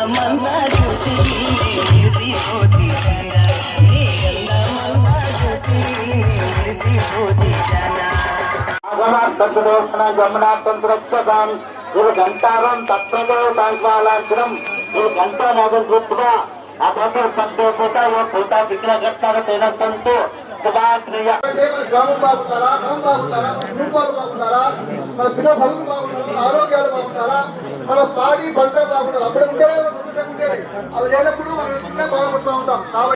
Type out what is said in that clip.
అందమన్నా చూసి మురిసిపోతి జన నీ అందమన్నా చూసి మురిసిపోతి జన గమనార్థం గంటారం తత్వలాంఛనం గంటా నాగం గుర్తుగా ఆ ప్రజలు సంతోషత ఓ పూట విగ్రహ ఘట్టాల సేన సంతు శుభాక్రియ గ్రామం బాగుంటారా మనం బాగుంటారా కుటుంబాలు బాగుంటారా మన పిల్లలు చదువులు బాగుంటారా ఆరోగ్యాలు బాగుంటారా మన పాడి పంట బాగుంటారు అప్పుడు ఉంటే అవి లేనప్పుడు మనం బాగుపడుతూ ఉంటాం కాబట్టి